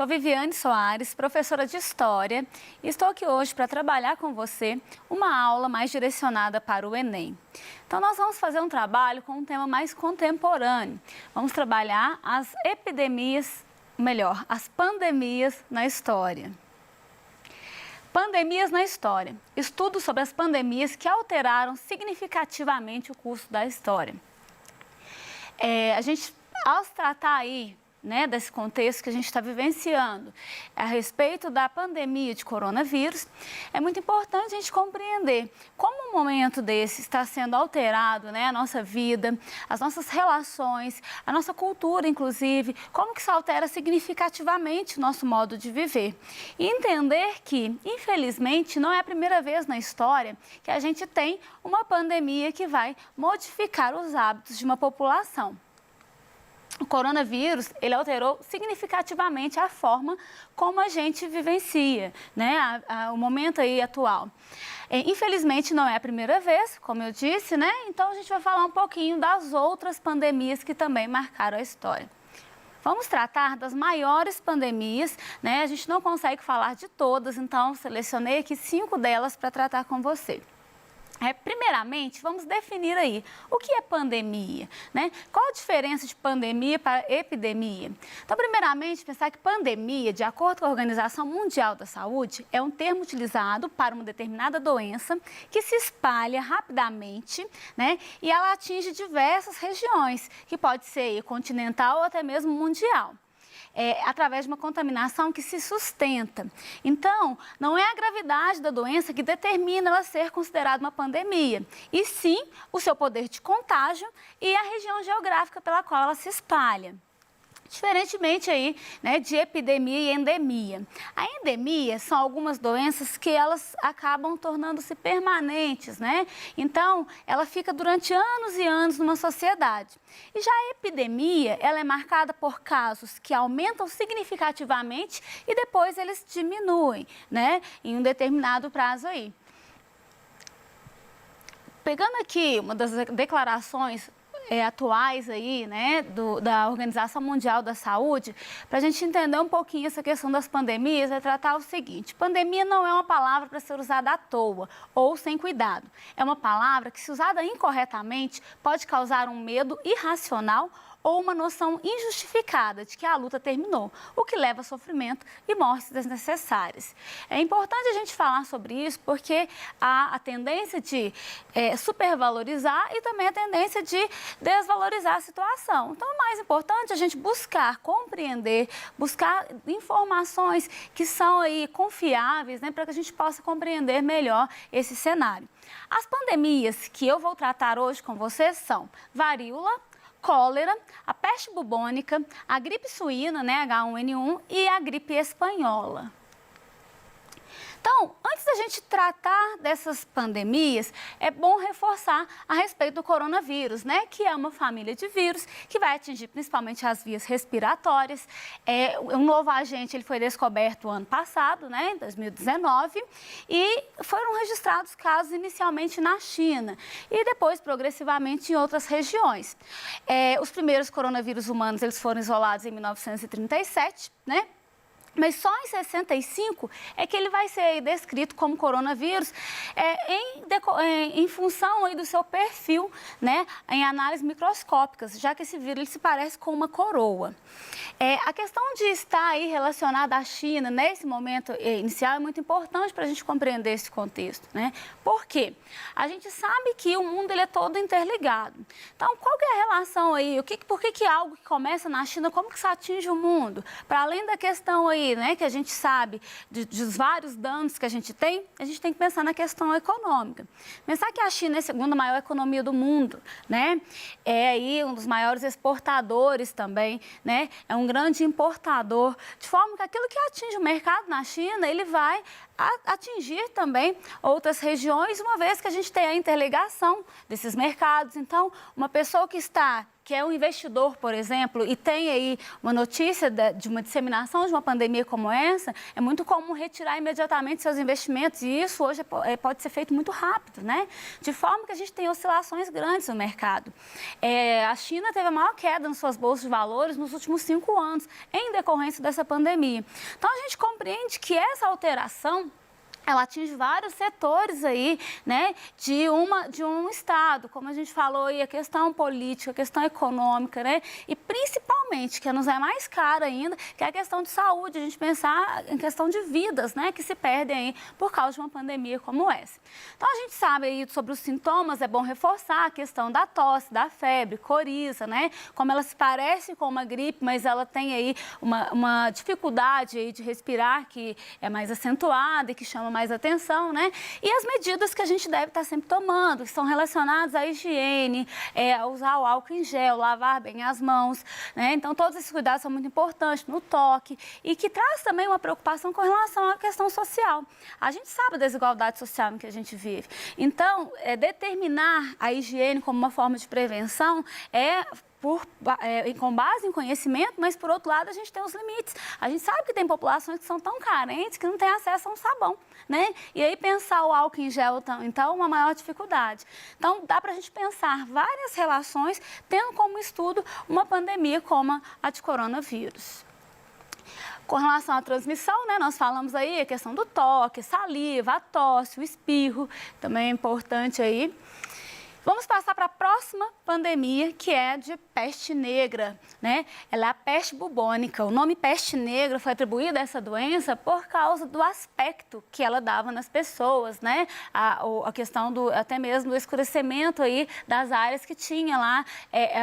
Sou Viviane Soares, professora de História, e estou aqui hoje para trabalhar com você uma aula mais direcionada para o Enem. Então, nós vamos fazer um trabalho com um tema mais contemporâneo. Vamos trabalhar as epidemias, melhor, as pandemias na história. Pandemias na história. Estudos sobre as pandemias que alteraram significativamente o curso da história. Ao se tratar aí, desse contexto que a gente está vivenciando a respeito da pandemia de coronavírus, é muito importante a gente compreender como um momento desse está sendo alterado, a nossa vida, as nossas relações, a nossa cultura, inclusive, como que isso altera significativamente o nosso modo de viver. E entender que, infelizmente, não é a primeira vez na história que a gente tem uma pandemia que vai modificar os hábitos de uma população. O coronavírus, ele alterou significativamente a forma como a gente vivencia, o momento aí atual. Infelizmente, não é a primeira vez, como eu disse, Então, a gente vai falar um pouquinho das outras pandemias que também marcaram a história. Vamos tratar das maiores pandemias, A gente não consegue falar de todas, então, selecionei aqui 5 delas para tratar com você. Primeiramente, vamos definir aí o que é pandemia, Qual a diferença de pandemia para epidemia? Então, primeiramente, pensar que pandemia, de acordo com a Organização Mundial da Saúde, é um termo utilizado para uma determinada doença que se espalha rapidamente, E ela atinge diversas regiões, que pode ser continental ou até mesmo mundial. Através de uma contaminação que se sustenta. Então, não é a gravidade da doença que determina ela ser considerada uma pandemia, e sim o seu poder de contágio e a região geográfica pela qual ela se espalha. Diferentemente aí, de epidemia e endemia. A endemia são algumas doenças que elas acabam tornando-se permanentes, Então, ela fica durante anos e anos numa sociedade. E já a epidemia, ela é marcada por casos que aumentam significativamente e depois eles diminuem, Em um determinado prazo aí. Pegando aqui uma das declarações atuais aí, da Organização Mundial da Saúde, para a gente entender um pouquinho essa questão das pandemias, é tratar o seguinte: pandemia não é uma palavra para ser usada à toa ou sem cuidado. É uma palavra que, se usada incorretamente, pode causar um medo irracional ou uma noção injustificada de que a luta terminou, o que leva a sofrimento e mortes desnecessárias. É importante a gente falar sobre isso porque há a tendência de supervalorizar e também a tendência de desvalorizar a situação. Então, é mais importante a gente buscar compreender, buscar informações que são aí confiáveis, para que a gente possa compreender melhor esse cenário. As pandemias que eu vou tratar hoje com vocês são varíola, cólera, a peste bubônica, a gripe suína, H1N1, e a gripe espanhola. Então, antes da gente tratar dessas pandemias, é bom reforçar a respeito do coronavírus, Que é uma família de vírus que vai atingir principalmente as vias respiratórias. Um novo agente, ele foi descoberto ano passado, em 2019, e foram registrados casos inicialmente na China e depois progressivamente em outras regiões. Os primeiros coronavírus humanos, eles foram isolados em 1937, Mas só em 65 é que ele vai ser descrito como coronavírus em função aí do seu perfil, em análises microscópicas, já que esse vírus ele se parece com uma coroa. A questão de estar aí relacionada à China nesse momento inicial é muito importante para a gente compreender esse contexto, Por quê? A gente sabe que o mundo ele é todo interligado. Então, qual que é a relação aí? Por que algo que começa na China, como que isso atinge o mundo? Para além da questão aí, que a gente sabe dos vários danos que a gente tem que pensar na questão econômica. Pensar que a China é a segunda maior economia do mundo, É aí um dos maiores exportadores também, É um grande importador, de forma que aquilo que atinge o mercado na China, ele vai atingir também outras regiões, uma vez que a gente tem a interligação desses mercados. Então, uma pessoa que está que é um investidor, por exemplo, e tem aí uma notícia de uma disseminação de uma pandemia como essa, é muito comum retirar imediatamente seus investimentos, e isso hoje pode ser feito muito rápido, né? De forma que a gente tem oscilações grandes no mercado. A China teve a maior queda nas suas bolsas de valores nos últimos 5 anos, em decorrência dessa pandemia. Então, a gente compreende que essa alteração ela atinge vários setores aí, né, de um Estado, como a gente falou aí, a questão política, a questão econômica, né, e principalmente, que nos é mais cara ainda, que é a questão de saúde, a gente pensar em questão de vidas, né, que se perdem aí por causa de uma pandemia como essa. Então, a gente sabe aí sobre os sintomas, é bom reforçar a questão da tosse, da febre, coriza, né, como ela se parece com uma gripe, mas ela tem aí uma dificuldade aí de respirar que é mais acentuada e que chama mais atenção, né? E as medidas que a gente deve estar sempre tomando, que são relacionadas à higiene, a usar o álcool em gel, lavar bem as mãos, né? Então, todos esses cuidados são muito importantes no toque e que traz também uma preocupação com relação à questão social. A gente sabe a desigualdade social em que a gente vive. Então, determinar a higiene como uma forma de prevenção com base em conhecimento, mas, por outro lado, a gente tem os limites. A gente sabe que tem populações que são tão carentes que não têm acesso a um sabão, né? E aí, pensar o álcool em gel, então, é uma maior dificuldade. Então, dá para a gente pensar várias relações, tendo como estudo uma pandemia como a de coronavírus. Com relação à transmissão, né, nós falamos aí a questão do toque, saliva, a tosse, o espirro, também é importante aí. Vamos passar para a próxima pandemia, que é de peste negra, né? Ela é a peste bubônica. O nome peste negra foi atribuído a essa doença por causa do aspecto que ela dava nas pessoas, né? A questão até mesmo do escurecimento aí das áreas que tinha lá,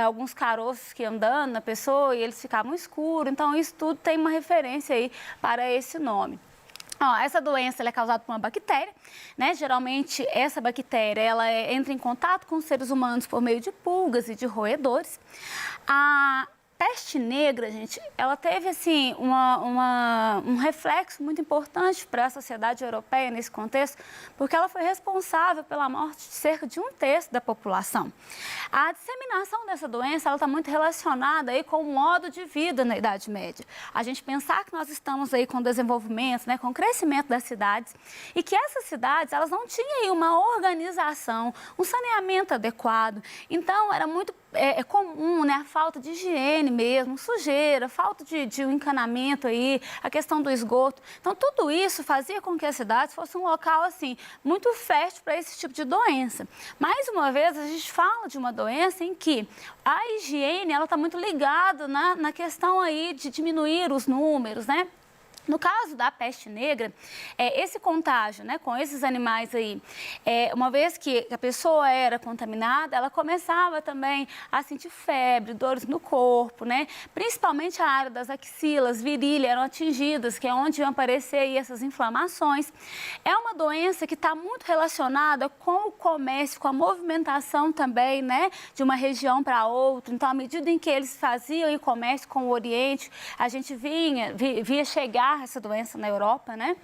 alguns caroços que iam andando na pessoa e eles ficavam escuros. Então, isso tudo tem uma referência aí para esse nome. Essa doença ela é causada por uma bactéria, né? Geralmente, essa bactéria ela entra em contato com os seres humanos por meio de pulgas e de roedores. A peste negra, gente, ela teve, assim, um reflexo muito importante para a sociedade europeia nesse contexto, porque ela foi responsável pela morte de cerca de 1/3 da população. A disseminação dessa doença, ela está muito relacionada aí com o modo de vida na Idade Média. A gente pensar que nós estamos aí com desenvolvimento, né, com o crescimento das cidades, e que essas cidades, elas não tinham aí uma organização, um saneamento adequado. Então, era muito comum, né, a falta de higiene mesmo, sujeira, falta de um encanamento aí, a questão do esgoto. Então, tudo isso fazia com que a cidade fosse um local, assim, muito fértil para esse tipo de doença. Mais uma vez, a gente fala de uma doença em que a higiene, ela está muito ligada na questão aí de diminuir os números, né? No caso da peste negra, esse contágio, né, com esses animais aí, uma vez que a pessoa era contaminada, ela começava também a sentir febre, dores no corpo, né? Principalmente a área das axilas, virilha, eram atingidas, que é onde iam aparecer aí essas inflamações. É uma doença que está muito relacionada com o comércio, com a movimentação também, né, de uma região para outra. Então, à medida em que eles faziam o comércio com o Oriente, a gente via chegar essa doença na Europa, né?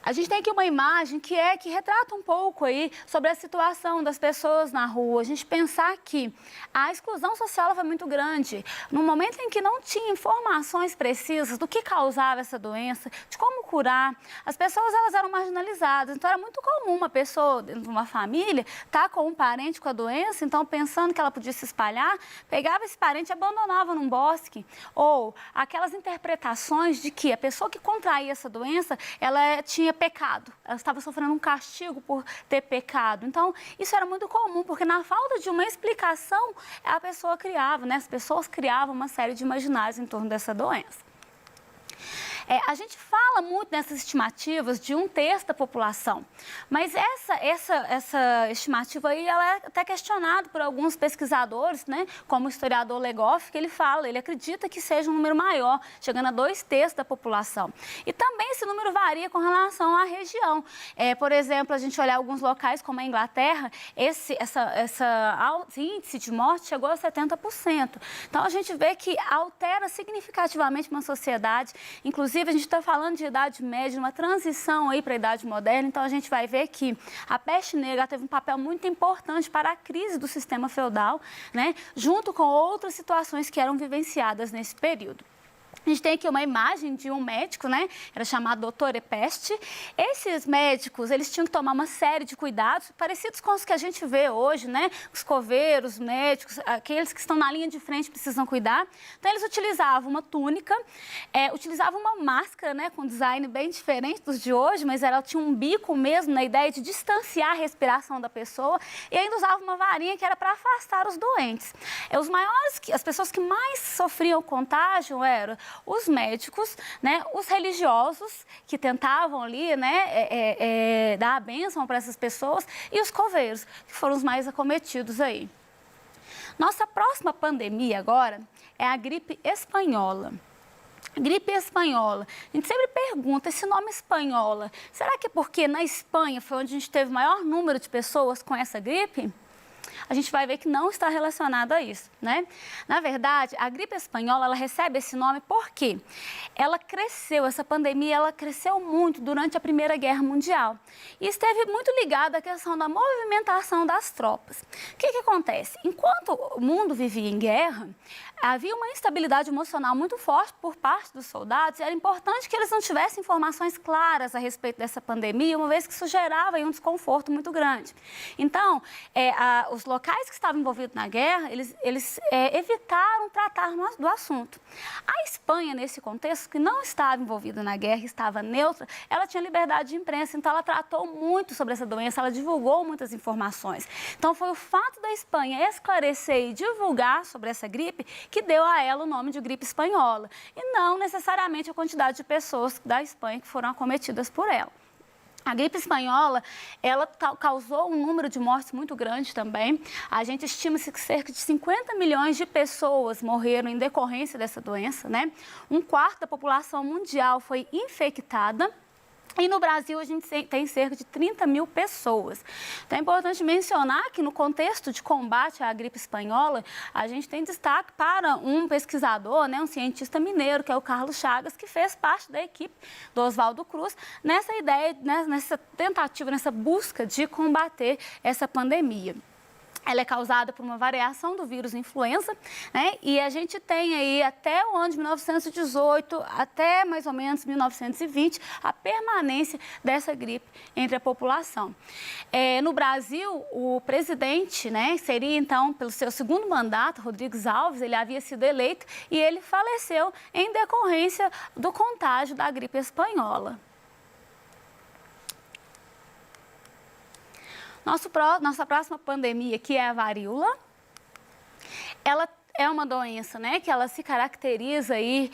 A gente tem aqui uma imagem que retrata um pouco aí sobre a situação das pessoas na rua. A gente pensar que a exclusão social foi muito grande. No momento em que não tinha informações precisas do que causava essa doença, de como curar, as pessoas elas eram marginalizadas. Então, era muito comum uma pessoa dentro de uma família estar com um parente com a doença, então, pensando que ela podia se espalhar, pegava esse parente e abandonava num bosque. Ou aquelas interpretações de que a pessoa que contraía essa doença, ela tinha pecado, ela estava sofrendo um castigo por ter pecado. Então, isso era muito comum, porque na falta de uma explicação, a pessoa criava, né? As pessoas criavam uma série de imaginários em torno dessa doença. A gente fala muito nessas estimativas de 1/3 da população, mas essa estimativa aí, ela é até questionada por alguns pesquisadores, né, como o historiador Legoff, que ele acredita que seja um número maior, chegando a 2/3 da população. E também esse número varia com relação à região. Por exemplo, a gente olhar alguns locais como a Inglaterra, esse índice de morte chegou a 70%. Então, a gente vê que altera significativamente uma sociedade, inclusive Inclusive, a gente está falando de idade média, uma transição aí para a idade moderna, então a gente vai ver que a peste negra teve um papel muito importante para a crise do sistema feudal, né, junto com outras situações que eram vivenciadas nesse período. A gente tem aqui uma imagem de um médico, né? Era chamado Doutor Epeste. Esses médicos, eles tinham que tomar uma série de cuidados parecidos com os que a gente vê hoje, né? Os coveiros, médicos, aqueles que estão na linha de frente precisam cuidar. Então, eles utilizavam uma túnica, utilizavam uma máscara, né? Com design bem diferente dos de hoje, mas ela tinha um bico mesmo, na ideia de distanciar a respiração da pessoa. E ainda usavam uma varinha que era para afastar os doentes. As pessoas que mais sofriam contágio eram os médicos, né, os religiosos que tentavam ali, né, dar a bênção para essas pessoas e os coveiros, que foram os mais acometidos aí. Nossa próxima pandemia agora é a gripe espanhola. Gripe espanhola. A gente sempre pergunta, esse nome espanhola, será que é porque na Espanha foi onde a gente teve o maior número de pessoas com essa gripe? A gente vai ver que não está relacionado a isso, né? Na verdade, a gripe espanhola, ela recebe esse nome porque essa pandemia, ela cresceu muito durante a Primeira Guerra Mundial. E esteve muito ligada à questão da movimentação das tropas. O que acontece? Enquanto o mundo vivia em guerra, havia uma instabilidade emocional muito forte por parte dos soldados e era importante que eles não tivessem informações claras a respeito dessa pandemia, uma vez que isso gerava um desconforto muito grande. Então, os locais que estavam envolvidos na guerra, eles evitaram tratar do assunto. A Espanha, nesse contexto, que não estava envolvida na guerra, estava neutra, ela tinha liberdade de imprensa, então ela tratou muito sobre essa doença, ela divulgou muitas informações. Então, foi o fato da Espanha esclarecer e divulgar sobre essa gripe que deu a ela o nome de gripe espanhola, e não necessariamente a quantidade de pessoas da Espanha que foram acometidas por ela. A gripe espanhola, ela causou um número de mortes muito grande também. A gente estima-se que cerca de 50 milhões de pessoas morreram em decorrência dessa doença, né? 1/4 da população mundial foi infectada. E no Brasil, a gente tem cerca de 30 mil pessoas. Então, é importante mencionar que no contexto de combate à gripe espanhola, a gente tem destaque para um pesquisador, né, um cientista mineiro, que é o Carlos Chagas, que fez parte da equipe do Oswaldo Cruz, nessa ideia, nessa tentativa, nessa busca de combater essa pandemia. Ela é causada por uma variação do vírus influenza, né? E a gente tem aí até o ano de 1918, até mais ou menos 1920, a permanência dessa gripe entre a população. No Brasil, o presidente, né, seria então, pelo seu segundo mandato, Rodrigues Alves, ele havia sido eleito e ele faleceu em decorrência do contágio da gripe espanhola. Nossa próxima pandemia, que é a varíola, ela é uma doença, né, que ela se caracteriza aí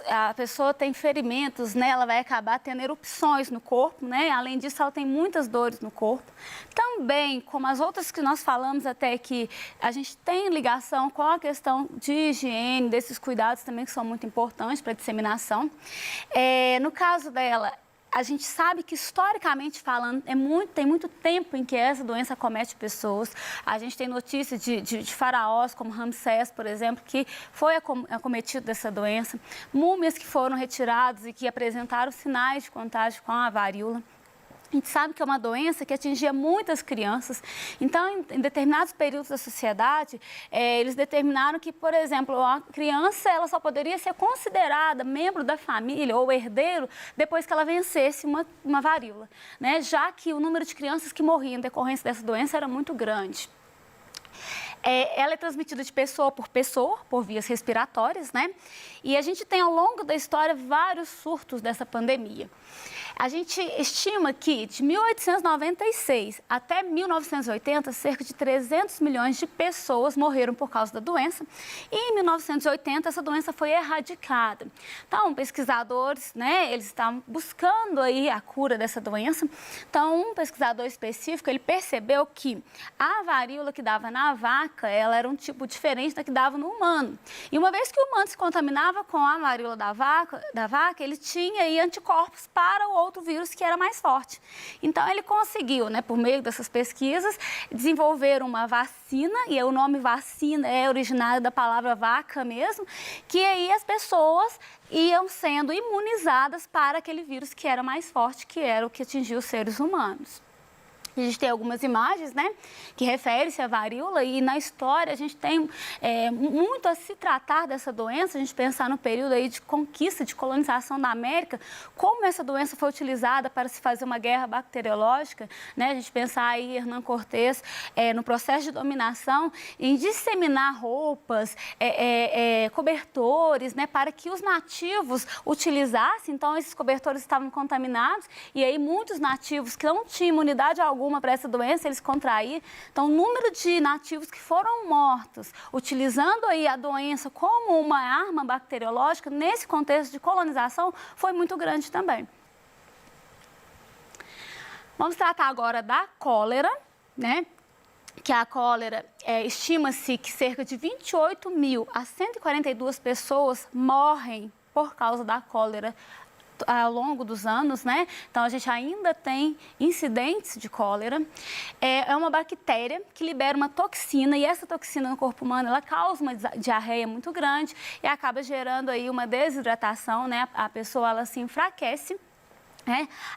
a pessoa tem ferimentos, né, ela vai acabar tendo erupções no corpo, né, além disso ela tem muitas dores no corpo. Também, como as outras que nós falamos até aqui, a gente tem ligação com a questão de higiene, desses cuidados também que são muito importantes para a disseminação. No caso dela, a gente sabe que, historicamente falando, tem muito tempo em que essa doença acomete pessoas. A gente tem notícias de faraós, como Ramsés, por exemplo, que foi acometido dessa doença. Múmias que foram retiradas e que apresentaram sinais de contágio com a varíola. A gente sabe que é uma doença que atingia muitas crianças. Então, em determinados períodos da sociedade, eles determinaram que, por exemplo, a criança ela só poderia ser considerada membro da família ou herdeiro depois que ela vencesse uma varíola, né? Já que o número de crianças que morriam em decorrência dessa doença era muito grande. Ela é transmitida de pessoa, por vias respiratórias, né? E a gente tem, ao longo da história, vários surtos dessa pandemia. A gente estima que, de 1896 até 1980, cerca de 300 milhões de pessoas morreram por causa da doença. E, em 1980, essa doença foi erradicada. Então, pesquisadores, né, eles estavam buscando aí a cura dessa doença. Então, um pesquisador específico, ele percebeu que a varíola que dava na vaca, ela era um tipo diferente da que dava no humano. E uma vez que o humano se contaminava com a varíola da vaca, ele tinha aí anticorpos para o outro outro vírus que era mais forte. Então, ele conseguiu, né, por meio dessas pesquisas, desenvolver uma vacina, e o nome vacina é originário da palavra vaca mesmo, que aí as pessoas iam sendo imunizadas para aquele vírus que era mais forte, que era o que atingia os seres humanos. A gente tem algumas imagens, né, que referem-se à varíola, e na história a gente tem muito a se tratar dessa doença. A gente pensar no período aí de conquista, de colonização da América, como essa doença foi utilizada para se fazer uma guerra bacteriológica, né? A gente pensar aí Hernán Cortés no processo de dominação, em disseminar roupas, cobertores, né, para que os nativos utilizassem. Então, esses cobertores estavam contaminados, e aí muitos nativos que não tinham imunidade alguma para essa doença, eles contraíram. Então, o número de nativos que foram mortos utilizando aí a doença como uma arma bacteriológica, nesse contexto de colonização, foi muito grande também. Vamos tratar agora da cólera, né? Que a cólera, estima-se que cerca de 28 mil a 142 pessoas morrem por causa da cólera ao longo dos anos, né? Então, a gente ainda tem incidentes de cólera. É uma bactéria que libera uma toxina, e essa toxina no corpo humano, ela causa uma diarreia muito grande e acaba gerando aí uma desidratação, né? A pessoa, ela se enfraquece.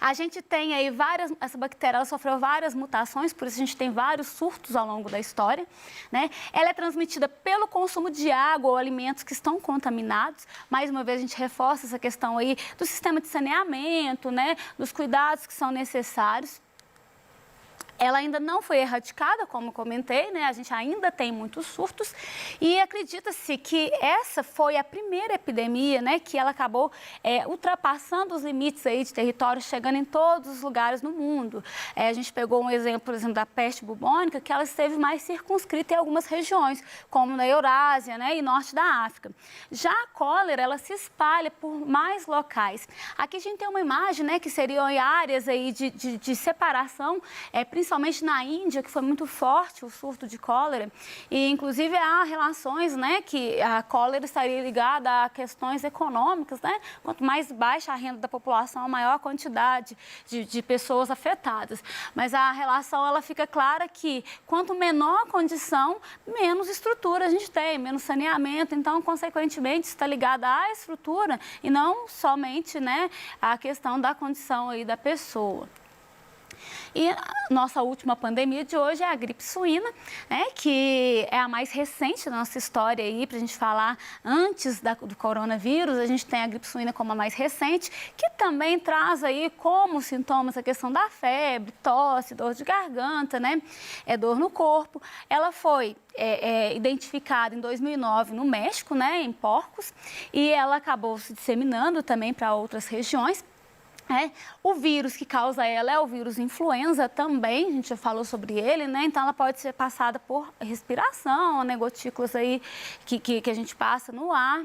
A gente tem aí essa bactéria, ela sofreu várias mutações, por isso a gente tem vários surtos ao longo da história, né? Ela é transmitida pelo consumo de água ou alimentos que estão contaminados. Mais uma vez a gente reforça essa questão aí do sistema de saneamento, né? Dos cuidados que são necessários. Ela ainda não foi erradicada, como comentei, né? A gente ainda tem muitos surtos, e acredita-se que essa foi a primeira epidemia, né, que ela acabou ultrapassando os limites aí de território, chegando em todos os lugares no mundo. A gente pegou um exemplo, por exemplo, da peste bubônica, que ela esteve mais circunscrita em algumas regiões, como na Eurásia, né, e norte da África. Já a cólera, ela se espalha por mais locais. Aqui a gente tem uma imagem, né, que seriam áreas aí de separação, principalmente na Índia, que foi muito forte o surto de cólera, e inclusive há relações, né, que a cólera estaria ligada a questões econômicas, né? Quanto mais baixa a renda da população, maior a quantidade de pessoas afetadas. Mas a relação, ela fica clara que quanto menor a condição, menos estrutura a gente tem, menos saneamento. Então, consequentemente, está ligada à estrutura e não somente, né, à questão da condição aí da pessoa. E a nossa última pandemia de hoje é a gripe suína, né, que é a mais recente da nossa história aí, para a gente falar antes do coronavírus. A gente tem a gripe suína como a mais recente, que também traz aí como sintomas a questão da febre, tosse, dor de garganta, né, dor no corpo. Ela foi identificada em 2009 no México, né, em porcos, e ela acabou se disseminando também para outras regiões. O vírus que causa ela é o vírus influenza também, a gente já falou sobre ele, né? Então, ela pode ser passada por respiração, né? Gotículas aí que a gente passa no ar.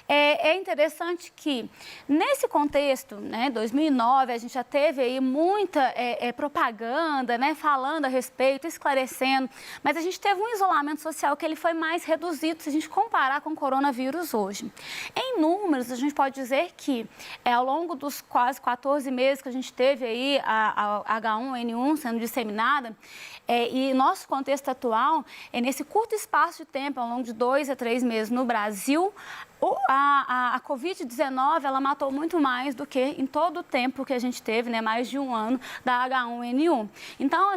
É interessante que, nesse contexto, né, 2009, a gente já teve aí muita propaganda, né, falando a respeito, esclarecendo, mas a gente teve um isolamento social que ele foi mais reduzido se a gente comparar com o coronavírus hoje. Em números, a gente pode dizer que, ao longo dos quase 14 meses que a gente teve aí a H1N1 sendo disseminada, e nosso contexto atual, nesse curto espaço de tempo, ao longo de 2 a 3 meses no Brasil, a Covid-19, ela matou muito mais do que em todo o tempo que a gente teve, né, mais de um ano, da H1N1. Então,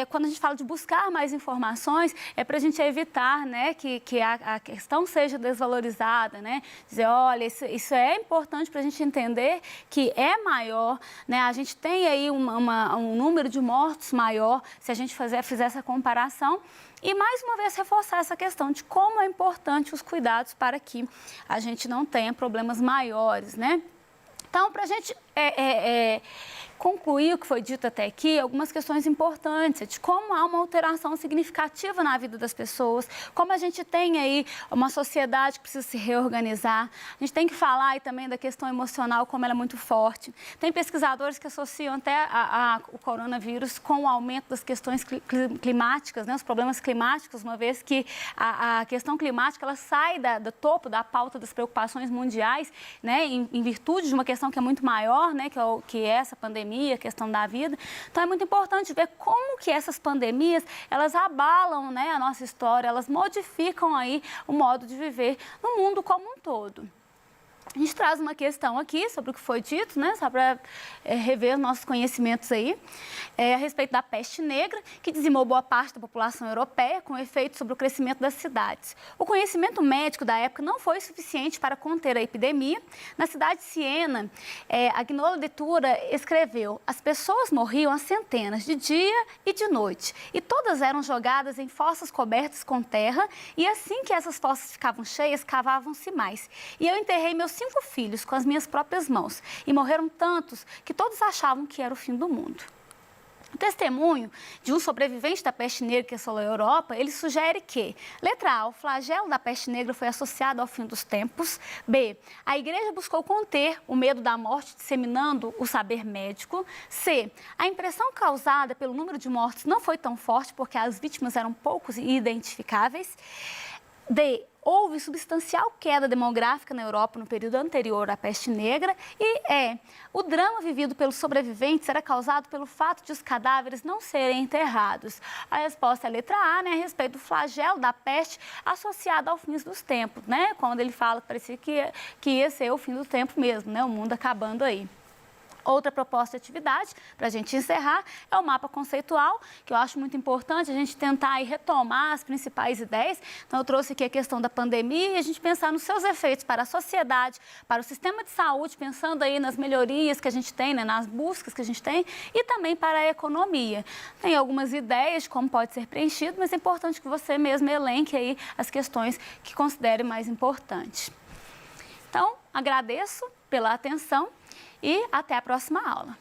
quando a gente fala de buscar mais informações, é para a gente evitar, né, que a questão seja desvalorizada, né, dizer, olha, isso é importante para a gente entender que é maior, né, a gente tem aí um número de mortos maior, se a gente fizer essa comparação. E, mais uma vez, reforçar essa questão de como é importante os cuidados para que a gente não tenha problemas maiores, né? Então, para a gente concluir o que foi dito até aqui, algumas questões importantes de como há uma alteração significativa na vida das pessoas, como a gente tem aí uma sociedade que precisa se reorganizar. A gente tem que falar aí também da questão emocional, como ela é muito forte. Tem pesquisadores que associam até o coronavírus com o aumento das questões climáticas, né, os problemas climáticos, uma vez que a questão climática ela sai do topo da pauta das preocupações mundiais, né, em virtude de uma questão que é muito maior, maior, né, que é essa pandemia, a questão da vida. Então, é muito importante ver como que essas pandemias, elas abalam, né, a nossa história, elas modificam aí o modo de viver no mundo como um todo. A gente traz uma questão aqui sobre o que foi dito, né, só para rever nossos conhecimentos aí, a respeito da peste negra, que dizimou boa parte da população europeia, com efeito sobre o crescimento das cidades. O conhecimento médico da época não foi suficiente para conter a epidemia. Na cidade de Siena, Agnolo de Tura escreveu: as pessoas morriam a centenas, de dia e de noite, e todas eram jogadas em fossas cobertas com terra, e assim que essas fossas ficavam cheias, cavavam-se mais. E eu enterrei meus 5 filhos com as minhas próprias mãos, e morreram tantos que todos achavam que era o fim do mundo. O testemunho de um sobrevivente da peste negra que assolou a Europa, ele sugere que, letra A, o flagelo da peste negra foi associado ao fim dos tempos. B, a igreja buscou conter o medo da morte, disseminando o saber médico. C, a impressão causada pelo número de mortes não foi tão forte porque as vítimas eram poucos e identificáveis. D, houve substancial queda demográfica na Europa no período anterior à peste negra. E o drama vivido pelos sobreviventes era causado pelo fato de os cadáveres não serem enterrados. A resposta é a letra A, né, a respeito do flagelo da peste associado ao fim dos tempos, né, quando ele fala que parecia que ia ser o fim do tempo mesmo, né, o mundo acabando aí. Outra proposta de atividade, para a gente encerrar, é o mapa conceitual, que eu acho muito importante a gente tentar aí retomar as principais ideias. Então, eu trouxe aqui a questão da pandemia e a gente pensar nos seus efeitos para a sociedade, para o sistema de saúde, pensando aí nas melhorias que a gente tem, né, nas buscas que a gente tem, e também para a economia. Tem algumas ideias de como pode ser preenchido, mas é importante que você mesmo elenque aí as questões que considere mais importantes. Então, agradeço pela atenção e até a próxima aula.